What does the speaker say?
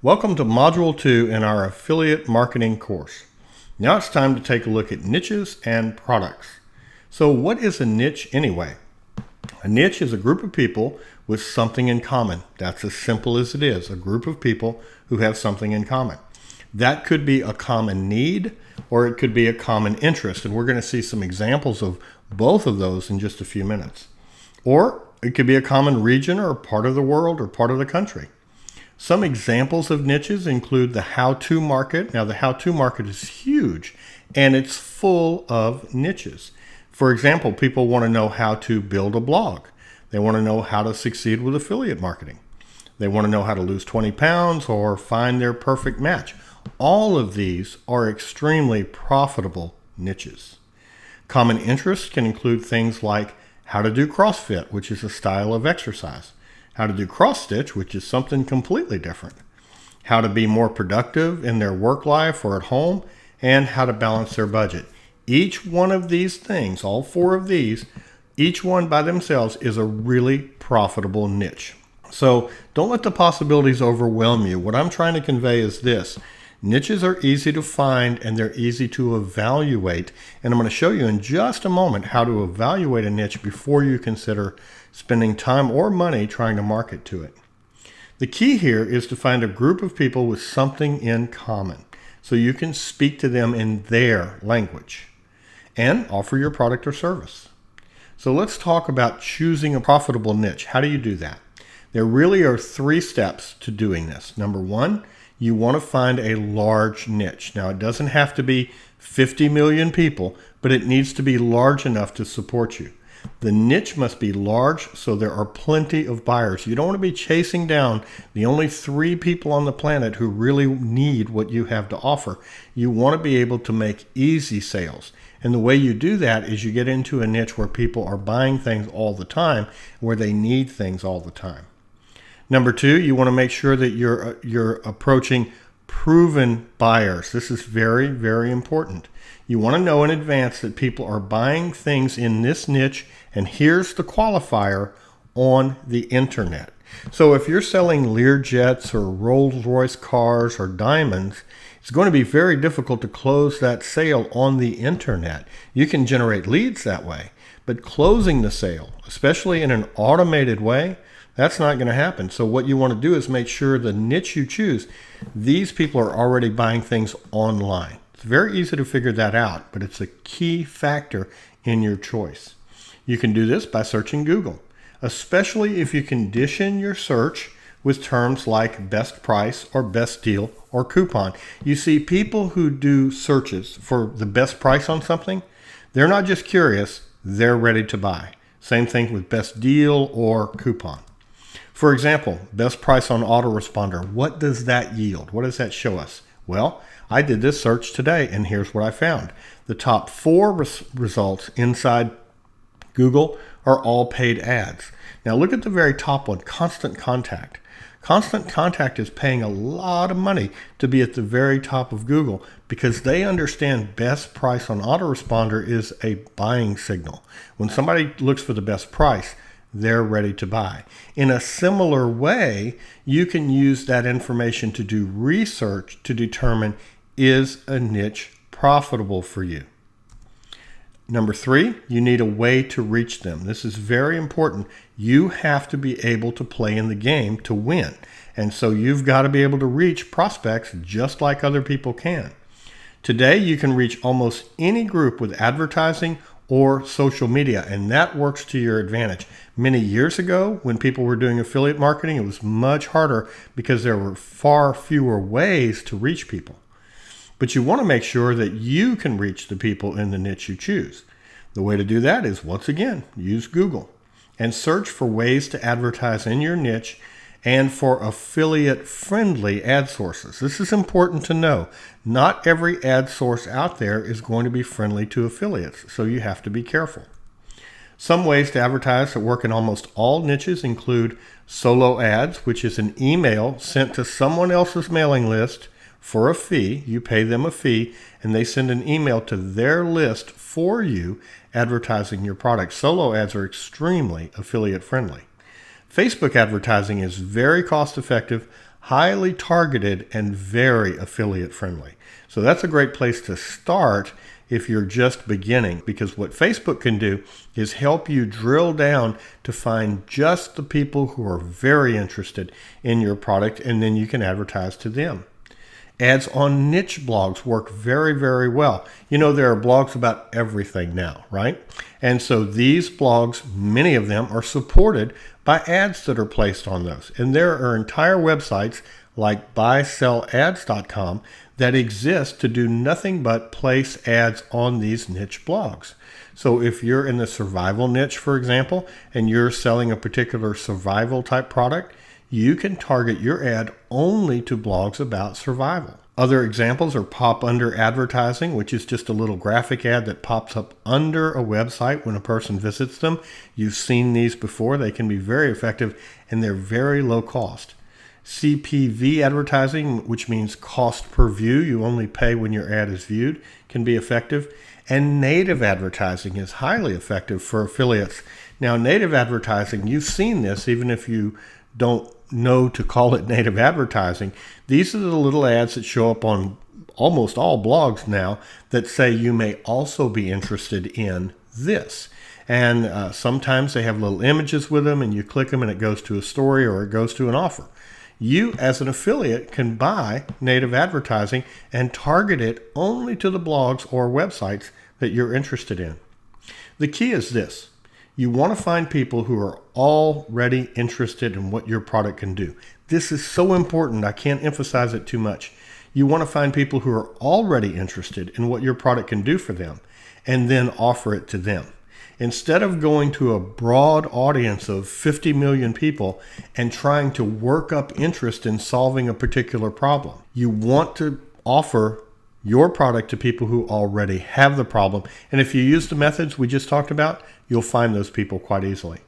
Welcome to Module 2 in our Affiliate Marketing course. Now it's time to take a look at niches and products. So what is a niche anyway? A niche is a group of people with something in common. That's as simple as it is, a group of people who have something in common. That could be a common need or it could be a common interest, and we're going to see some examples of both of those in just a few minutes. Or it could be a common region or part of the world or part of the country. Some examples of niches include the how-to market. Now, the how-to market is huge, and it's full of niches. For example, people want to know how to build a blog. They want to know how to succeed with affiliate marketing. They want to know how to lose 20 pounds or find their perfect match. All of these are extremely profitable niches. Common interests can include things like how to do CrossFit, which is a style of exercise. How to do cross stitch, which is something completely different. How to be more productive in their work life or at home, and how to balance their budget. Each one of these things, all four of these, each one by themselves is a really profitable niche. So don't let the possibilities overwhelm you. What I'm trying to convey is this. Niches are easy to find and they're easy to evaluate. And I'm going to show you in just a moment how to evaluate a niche before you consider spending time or money trying to market to it. The key here is to find a group of people with something in common so you can speak to them in their language and offer your product or service. So let's talk about choosing a profitable niche. How do you do that? There really are 3 steps to doing this. Number 1, you want to find a large niche. Now, it doesn't have to be 50 million people, but it needs to be large enough to support you. The niche must be large so there are plenty of buyers. You don't want to be chasing down the only 3 people on the planet who really need what you have to offer. You want to be able to make easy sales. And the way you do that is you get into a niche where people are buying things all the time, where they need things all the time. Number 2, you want to make sure that you're approaching proven buyers. This is very, very important. You want to know in advance that people are buying things in this niche, and here's the qualifier, on the internet. So if you're selling Learjets or Rolls-Royce cars or diamonds, it's going to be very difficult to close that sale on the internet. You can generate leads that way, but closing the sale, especially in an automated way, that's not going to happen. So what you want to do is make sure the niche you choose, these people are already buying things online. It's very easy to figure that out, but it's a key factor in your choice. You can do this by searching Google, especially if you condition your search with terms like best price or best deal or coupon. You see, people who do searches for the best price on something, they're not just curious, they're ready to buy. Same thing with best deal or coupon. For example, best price on autoresponder. What does that yield? What does that show us? Well, I did this search today, and here's what I found. The top 4 results inside Google are all paid ads. Now look at the very top one, Constant Contact. Constant Contact is paying a lot of money to be at the very top of Google because they understand best price on autoresponder is a buying signal. When somebody looks for the best price, they're ready to buy. In a similar way, you can use that information to do research to determine, is a niche profitable for you? Number 3, you need a way to reach them. This is very important. You have to be able to play in the game to win. And so you've got to be able to reach prospects just like other people can. Today, you can reach almost any group with advertising or social media, and that works to your advantage. Many years ago, when people were doing affiliate marketing, it was much harder because there were far fewer ways to reach people. But you want to make sure that you can reach the people in the niche you choose. The way to do that is, once again, use Google and search for ways to advertise in your niche and for affiliate-friendly ad sources. This is important to know. Not every ad source out there is going to be friendly to affiliates, so you have to be careful. Some ways to advertise that work in almost all niches include solo ads, which is an email sent to someone else's mailing list for a fee. You pay them a fee, and they send an email to their list for you advertising your product. Solo ads are extremely affiliate-friendly. Facebook advertising is very cost-effective, highly targeted and very affiliate friendly. So that's a great place to start if you're just beginning, because what Facebook can do is help you drill down to find just the people who are very interested in your product, and then you can advertise to them. Ads on niche blogs work very, very well. You know, there are blogs about everything now, right? And so these blogs, many of them are supported by ads that are placed on those. And there are entire websites like buysellads.com that exist to do nothing but place ads on these niche blogs. So if you're in the survival niche, for example, and you're selling a particular survival type product, you can target your ad only to blogs about survival. Other examples are pop under advertising, which is just a little graphic ad that pops up under a website when a person visits them. You've seen these before. They can be very effective and they're very low cost. CPV advertising, which means cost per view, you only pay when your ad is viewed, can be effective. And native advertising is highly effective for affiliates. Now, native advertising, you've seen this even if you don't know to call it native advertising. These are the little ads that show up on almost all blogs now that say you may also be interested in this. And sometimes they have little images with them and you click them and it goes to a story or it goes to an offer. You as an affiliate can buy native advertising and target it only to the blogs or websites that you're interested in. The key is this. You want to find people who are already interested in what your product can do. This is so important. I can't emphasize it too much. You want to find people who are already interested in what your product can do for them and then offer it to them. Instead of going to a broad audience of 50 million people and trying to work up interest in solving a particular problem, you want to offer your product to people who already have the problem. And if you use the methods we just talked about, you'll find those people quite easily.